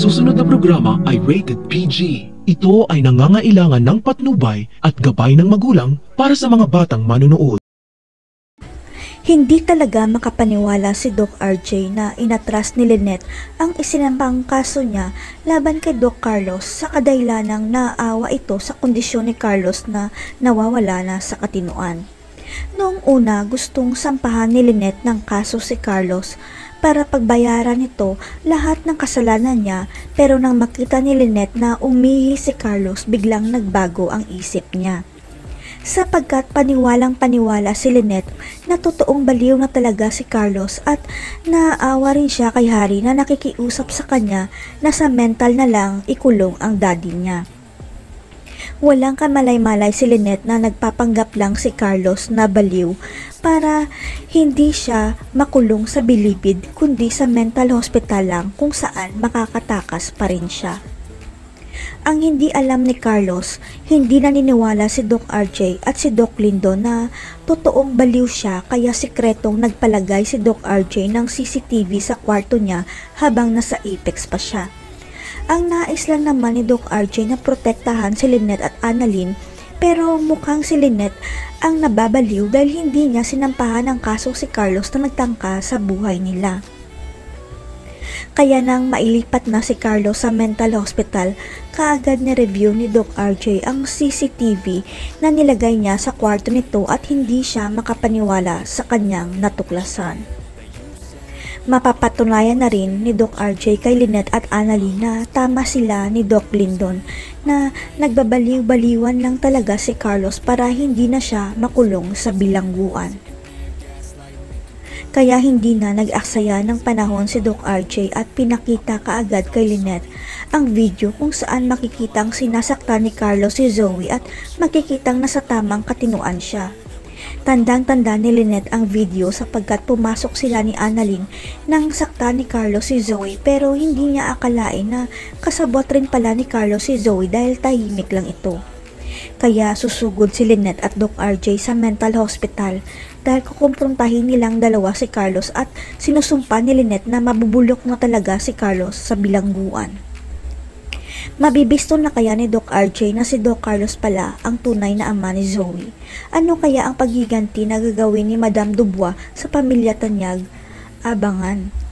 susunod na programa ay rated PG. Ito ay nangangailangan ng patnubay at gabay ng magulang para sa mga batang manonood. Hindi talaga makapaniwala si Doc RJ na inatras ni Lynette ang isinampang kaso niya laban kay Doc Carlos sa kadahilanang naawa ito sa kondisyon ni Carlos na nawawala na sa katinoan. Noong una, gustong sampahan ni Lynette ng kaso si Carlos para pagbayaran nito lahat ng kasalanan niya, pero nang makita ni Lynette na umihi si Carlos, biglang nagbago ang isip niya. Sapagkat paniwalang-paniwala si Lynette na totoong baliw na talaga si Carlos at naawa rin siya kay Harry na nakikiusap sa kanya na sa mental na lang ikulong ang daddy niya. Walang kamalay-malay si Lynette na nagpapanggap lang si Carlos na baliw para hindi siya makulong sa bilibid kundi sa mental hospital lang kung saan makakatakas pa rin siya. Ang hindi alam ni Carlos, hindi naniniwala si Doc RJ at si Doc Lindo na totoong baliw siya, kaya sikretong nagpalagay si Doc RJ ng CCTV sa kwarto niya habang nasa Apex pa siya. Ang nais lang naman ni Doc RJ na protektahan si Lynette at Annalyn, pero mukhang si Lynette ang nababaliw dahil hindi niya sinampahan ng kaso si Carlos na nagtangka sa buhay nila. Kaya nang mailipat na si Carlos sa mental hospital, kaagad ni-review ni Doc RJ ang CCTV na nilagay niya sa kwarto nito at hindi siya makapaniwala sa kanyang natuklasan. Mapapatunayan na rin ni Doc RJ kay Lynette at Annalyn na tama sila ni Doc Lindon na nagbabaliw-baliwan lang talaga si Carlos para hindi na siya makulong sa bilangguan. Kaya hindi na nag-aksaya ng panahon si Doc RJ at pinakita kaagad kay Lynette ang video kung saan makikitang sinasaktan ni Carlos si Zoe at makikitang nasa tamang katinuan siya. Tandang-tanda ni Lynette ang video sapagkat pumasok sila ni Annalyn nang saktan ni Carlos si Zoe, pero hindi niya akalain na kasabot rin pala ni Carlos si Zoe dahil tahimik lang ito. Kaya susugod si Lynette at Doc RJ sa mental hospital dahil kukumprontahin nilang dalawa si Carlos at sinusumpa ni Lynette na mabubulok na talaga si Carlos sa bilangguan. Mabibisto na kaya ni Doc RJ na si Doc Carlos pala ang tunay na ama ni Zoe? Ano kaya ang paghiganti na gagawin ni Madame Dubois sa pamilya Tanyag? Abangan!